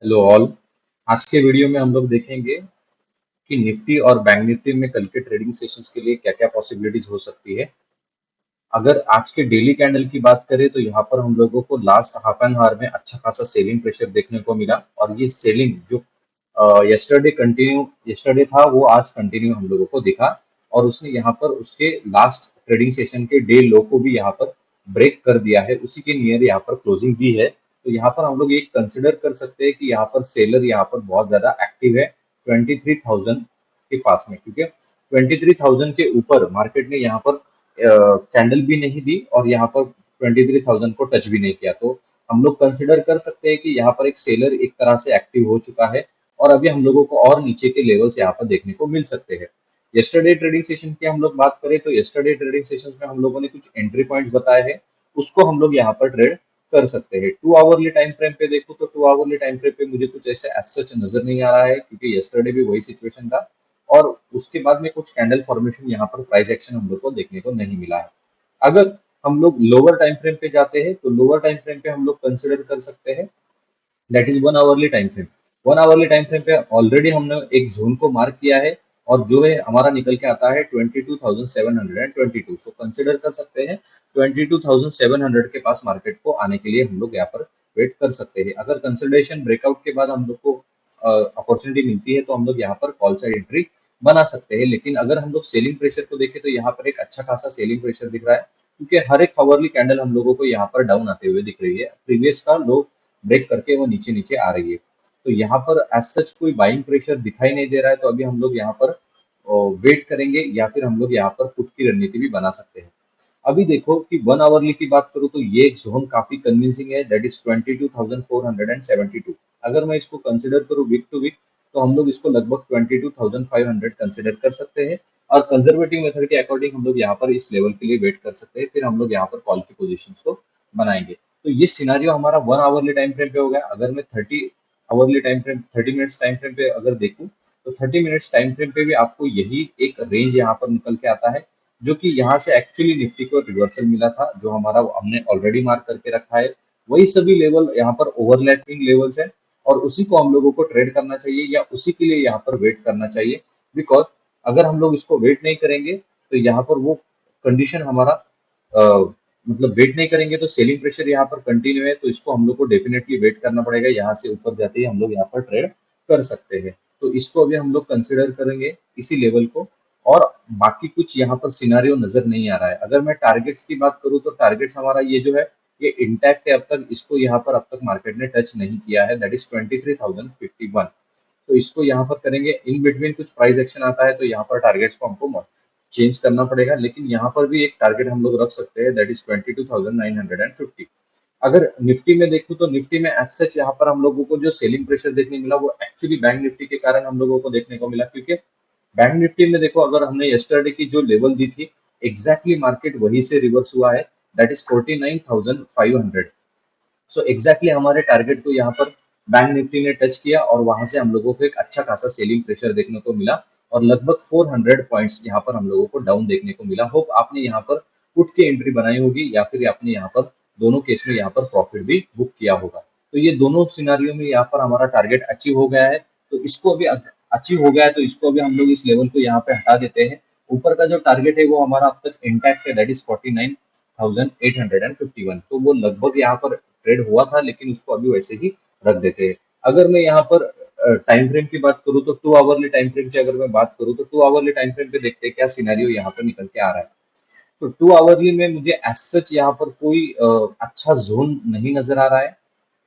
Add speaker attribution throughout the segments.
Speaker 1: Hello all. आज के video में हम लोग देखेंगे कि निफ्टी और बैंक निफ्टी में कल के ट्रेडिंग सेशंस के लिए क्या क्या पॉसिबिलिटीज हो सकती है। अगर आज के डेली कैंडल की बात करें तो यहाँ पर हम लोगों को लास्ट हाफ एन आवर में अच्छा खासा सेलिंग प्रेशर देखने को मिला और ये सेलिंग जो यस्टरडे था वो आज कंटिन्यू हम लोगों को दिखा और उसने यहाँ पर उसके लास्ट ट्रेडिंग सेशन के डे लो को भी यहाँ पर ब्रेक कर दिया है, उसी के नियर यहाँ पर क्लोजिंग भी है। तो यहाँ पर हम लोग एक कंसिडर कर सकते हैं कि यहाँ पर सेलर यहाँ पर बहुत ज्यादा एक्टिव है 23,000 के पास में, क्योंकि 23,000 के ऊपर मार्केट ने यहाँ पर कैंडल भी नहीं दी और यहाँ पर 23,000 को टच भी नहीं किया। तो हम लोग कंसिडर कर सकते हैं कि यहाँ पर एक सेलर एक तरह से एक्टिव हो चुका है और अभी हम लोगों को और नीचे के लेवल्स यहाँ पर देखने को मिल सकते हैं। यस्टरडे ट्रेडिंग सेशन की हम लोग बात करें तो यस्टरडे ट्रेडिंग सेशन में हम लोगों ने कुछ एंट्री पॉइंट्स बताए हैं, उसको हम लोग यहाँ पर ट्रेड कर सकते हैं। 2 आवरली टाइम फ्रेम पे देखो तो 2 आवरली टाइम फ्रेम पे मुझे कुछ ऐसे एज सच नजर नहीं आ रहा है, क्योंकि यस्टरडे भी वही सिचुएशन था और उसके बाद में कुछ कैंडल फॉर्मेशन यहाँ पर प्राइस एक्शन हम लोग को देखने को नहीं मिला है। अगर हम लोग लोअर टाइम फ्रेम पे जाते हैं तो लोअर टाइम फ्रेम पे हम लोग कंसिडर कर सकते हैं, that is 1 hourly time frame. 1 hourly time frame पे ऑलरेडी हमने एक जोन को मार्क किया है और जो है हमारा निकल के आता है 22,722। सो कंसिडर कर सकते हैं 22,700 के पास मार्केट को आने के लिए हम लोग यहाँ पर वेट कर सकते हैं। अगर कंसिडरेशन ब्रेकआउट के बाद हम लोग को अपॉर्चुनिटी मिलती है तो हम लोग यहाँ पर कॉल साइड एंट्री बना सकते हैं। लेकिन अगर हम लोग सेलिंग प्रेशर को देखें तो यहाँ पर एक अच्छा खासा सेलिंग प्रेशर दिख रहा है, क्योंकि हर एक आवरली कैंडल हम लोगों को यहाँ पर डाउन आते हुए दिख रही है, प्रीवियस का लो ब्रेक करके वो नीचे नीचे आ रही है। तो यहाँ पर एज सच कोई बाइंग प्रेशर दिखाई नहीं दे रहा है, तो अभी हम लोग यहाँ पर वेट करेंगे या फिर हम लोग यहाँ पर पुट की रणनीति भी बना सकते हैं। अभी देखो कि 1 आवरली की बात करूँ तो ये जोन काफी कन्विंसिंग है, दैट इज 22,472। अगर मैं इसको कंसिडर करूँ वीक टू वीक तो हम लोग इसको लगभग 22,500 कंसिडर कर सकते हैं और कंजर्वेटिव मेथड के अकॉर्डिंग हम लोग यहाँ पर इस लेवल के लिए वेट कर सकते हैं, फिर हम लोग यहाँ पर कॉल की पोजीशंस को बनाएंगे। तो ये सिनारियो हमारा 1 आवरली टाइम फ्रेम पे हो गया। अगर मैं 30 मिनट्स टाइम फ्रेम पे अगर देखूं तो 30 मिनट्स टाइम फ्रेम पे भी आपको यही एक रेंज यहाँ पर निकल के आता है, जो कि यहाँ से एक्चुअली निफ्टी को रिवर्सल मिला था, जो हमारा हमने ऑलरेडी मार्क करके रखा है। वही सभी लेवल यहाँ पर ओवरलैपिंग लेवल्स है और उसी को हम लोगों को ट्रेड करना चाहिए या उसी के लिए यहाँ पर वेट करना चाहिए। बिकॉज अगर हम लोग इसको वेट नहीं करेंगे तो यहाँ पर वो कंडीशन हमारा मतलब वेट नहीं करेंगे तो सेलिंग प्रेशर यहाँ पर कंटिन्यू है, तो इसको हम लोग को डेफिनेटली वेट करना पड़ेगा। यहाँ से ऊपर जाते ही हम लोग यहाँ पर ट्रेड कर सकते हैं। तो इसको अभी हम लोग कंसिडर करेंगे इसी लेवल को, और बाकी कुछ यहाँ पर सिनारियो नजर नहीं आ रहा है। अगर मैं टारगेट्स की बात करूँ तो टारगेट्स हमारा ये जो है ये इंटैक्ट है अब तक, इसको यहाँ पर अब तक मार्केट ने टच नहीं किया है, दैट इज 23,051। तो इसको यहाँ पर करेंगे, इन बिटवीन कुछ प्राइस एक्शन आता है तो यहाँ पर टारगेट्स को हमको चेंज करना पड़ेगा, लेकिन यहाँ पर भी एक टारगेट हम लोग रख सकते हैं, दैट इज 22,950। अगर निफ्टी में देखूं तो निफ्टी में एज सच यहाँ पर हम लोगों को जो सेलिंग प्रेशर देखने मिला वो एक्चुअली बैंक निफ्टी के कारण हम लोगों को देखने को मिला, क्योंकि बैंक निफ्टी में देखो अगर हमने यस्टरडे की जो लेवल दी थी एग्जैक्टली मार्केट वहीं से रिवर्स हुआ है, दैट इज 49,500। सो एग्जैक्टली हमारे टारगेट को यहाँ पर बैंक निफ्टी ने टच किया और वहां से हम लोगों को एक अच्छा खासा सेलिंग प्रेशर देखने को मिला और लगभग 400 पॉइंट्स यहाँ पर हम लोगों को डाउन देखने को मिला। होप आपने यहाँ पर पुट की एंट्री बनाई होगी या फिर आपने यहाँ पर दोनों केस में यहाँ पर प्रॉफिट भी बुक किया होगा। तो ये दोनों सिनारियों में यहाँ पर हमारा टारगेट अचीव हो गया है, तो इसको अभी अचीव हो गया है तो इसको अभी हम लोग इस लेवल को यहाँ पे हटा देते हैं। ऊपर का जो टारगेट है वो हमारा अब तक इंटैक्ट है, दैट इज 49,851। तो वो लगभग यहाँ पर ट्रेड हुआ था, लेकिन उसको अभी वैसे ही रख देते हैं। अगर मैं यहाँ पर टाइम फ्रेम की बात करूँ तो 2 आवरली टाइम फ्रेम की अगर मैं बात करूँ तो 2 आवरली टाइम फ्रेम पे देखते हैं क्या सिनेरियो यहाँ पर निकल के आ रहा है। तो 2 आवरली में मुझे एज सच यहाँ पर कोई अच्छा जोन नहीं नजर आ रहा है।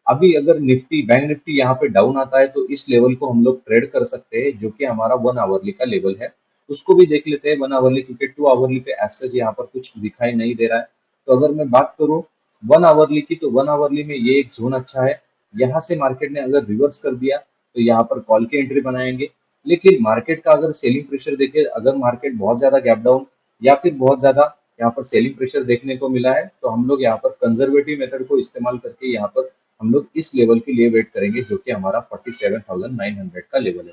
Speaker 1: अभी अगर निफ्टी बैंक निफ्टी यहाँ पे डाउन आता है तो इस लेवल को हम लोग ट्रेड कर सकते हैं, जो कि हमारा 1 आवरली का लेवल है। उसको भी देख लेते हैं 1 आवरली, क्योंकि 2 आवरली पे एज सच यहाँ पर कुछ दिखाई नहीं दे रहा है। तो अगर मैं बात करूँ 1 आवरली की तो 1 आवरली में ये एक जोन अच्छा है। यहाँ से मार्केट ने अगर रिवर्स कर दिया तो यहाँ पर कॉल की एंट्री बनाएंगे। लेकिन मार्केट का अगर सेलिंग प्रेशर देखे, अगर मार्केट बहुत ज्यादा गैप डाउन या फिर बहुत ज्यादा यहाँ पर सेलिंग प्रेशर देखने को मिला है तो हम लोग यहाँ पर कंजर्वेटिव मेथड को इस्तेमाल करके यहाँ पर हम लोग इस लेवल के लिए वेट करेंगे, जो कि हमारा 47,900 का लेवल है।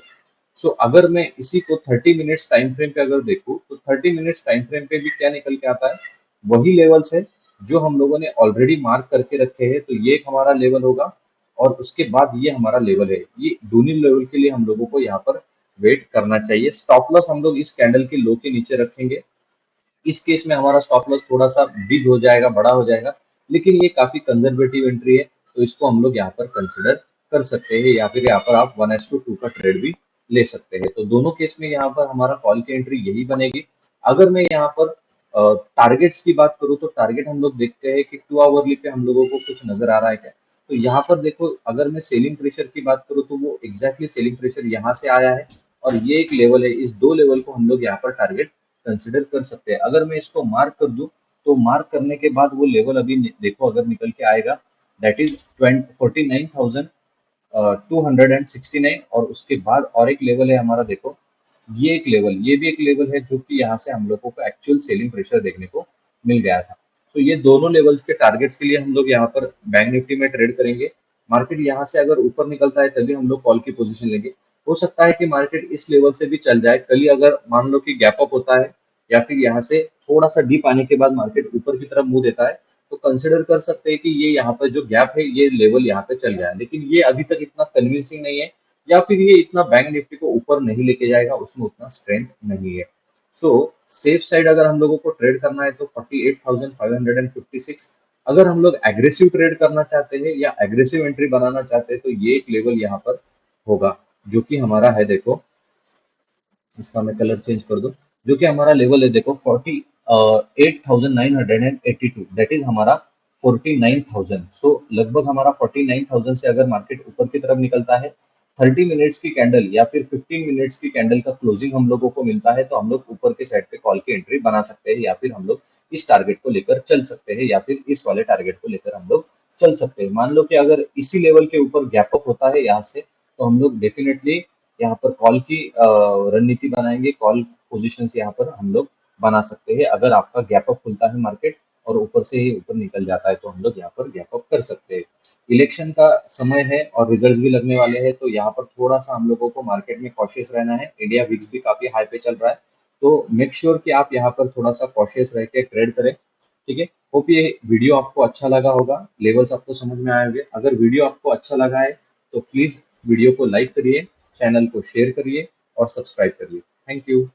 Speaker 1: सो अगर मैं इसी को 30 मिनट्स टाइम फ्रेम पे अगर देखूं तो 30 मिनट्स टाइम फ्रेम पे भी क्या निकल के आता है, वही लेवल्स है जो हम लोगों ने ऑलरेडी मार्क करके रखे हैं। तो ये एक हमारा लेवल होगा और उसके बाद ये हमारा लेवल है, ये दोनों लेवल के लिए हम लोगों को यहाँ पर वेट करना चाहिए। स्टॉप लॉस हम लोग इस कैंडल के लो के नीचे रखेंगे। इस केस में हमारा स्टॉप लॉस थोड़ा सा बिग हो जाएगा, बड़ा हो जाएगा, लेकिन ये काफी कंजर्वेटिव एंट्री है, तो इसको हम लोग यहाँ पर कंसिडर कर सकते हैं, या फिर यहाँ पर आप 1:2 का ट्रेड भी ले सकते हैं। तो दोनों केस में यहाँ पर हमारा कॉल की एंट्री यही बनेगी। अगर मैं यहाँ पर टारगेट्स की बात करूँ, तो टारगेट हम लोग देखते हैं कि 2 आवरली पे हम लोगों को कुछ नजर आ रहा है क्या। तो यहाँ पर देखो, अगर मैं सेलिंग प्रेशर की बात करूँ, तो वो एग्जैक्टली सेलिंग प्रेशर यहाँ से आया है, और ये एक लेवल है। इस दो लेवल को हम लोग यहाँ पर टारगेट कंसिडर कर सकते हैं। अगर मैं इसको मार्क कर दूं, तो मार्क करने के बाद वो लेवल अभी देखो अगर निकल के आएगा, दैट इज 49,269, और उसके बाद और एक लेवल है हमारा, देखो ये एक लेवल, ये भी एक लेवल है, जो कि यहाँ से हम लोगों को एक्चुअल सेलिंग प्रेशर देखने को मिल गया था। तो ये दोनों लेवल्स के टारगेट्स के लिए हम लोग यहाँ पर बैंक निफ्टी में ट्रेड करेंगे। मार्केट यहाँ से अगर ऊपर निकलता है तभी हम लोग कॉल की पोजीशन लेंगे। हो सकता है कि मार्केट इस लेवल से भी चल जाए कल ही, अगर मान लो कि गैप अप होता है, या फिर यहाँ से थोड़ा सा डीप आने के बाद मार्केट ऊपर की तरफ मुंह देता है, तो कंसिडर कर सकते हैं कि ये यहाँ पर जो गैप है, ये लेवल यहाँ पे चल गया है, लेकिन ये अभी तक इतना कन्विंसिंग नहीं है, या फिर ये इतना बैंक निफ्टी को ऊपर नहीं लेके जाएगा, उसमें उतना स्ट्रेंथ नहीं है। सो सेफ साइड अगर हम लोगों को ट्रेड करना है, तो 48,556। अगर हम लोग एग्रेसिव ट्रेड करना चाहते हैं या एग्रेसिव एंट्री बनाना चाहते हैं, तो ये एक लेवल यहाँ पर होगा, जो कि हमारा है, देखो इसका मैं कलर चेंज कर दूं, जो कि हमारा लेवल है, देखो 48,982, दैट इज हमारा 49,000। सो लगभग हमारा 49,000 से अगर मार्केट ऊपर की तरफ निकलता है, 30 मिनट्स की कैंडल या फिर 15 मिनट्स की कैंडल का क्लोजिंग हम लोगों को मिलता है, तो हम लोग ऊपर के साइड पे कॉल की एंट्री बना सकते हैं, या फिर हम लोग इस टारगेट को लेकर चल सकते हैं, या फिर इस वाले टारगेट को लेकर हम लोग चल सकते हैं। मान लो कि अगर इसी लेवल के ऊपर गैप अप होता है यहाँ से, तो हम लोग डेफिनेटली यहाँ पर कॉल की रणनीति बनाएंगे, कॉल पोजीशंस यहाँ पर हम लोग बना सकते हैं। अगर आपका गैप अप खुलता है मार्केट और ऊपर से ही ऊपर निकल जाता है, तो हम लोग यहाँ पर गैप अप कर सकते हैं। इलेक्शन का समय है और रिजल्ट्स भी लगने वाले हैं, तो यहाँ पर थोड़ा सा हम लोगों को मार्केट में कॉशियस रहना है। इंडिया विक्स भी काफी हाई पे चल रहा है, तो मेक श्योर कि आप यहाँ पर थोड़ा सा कॉशियस रह के ट्रेड करें। ठीक है, होप ये वीडियो आपको अच्छा लगा होगा, लेवल्स आपको समझ में आए होंगे। अगर वीडियो आपको अच्छा लगा है, तो प्लीज वीडियो को लाइक करिए, चैनल को शेयर करिए और सब्सक्राइब करिए। Thank you.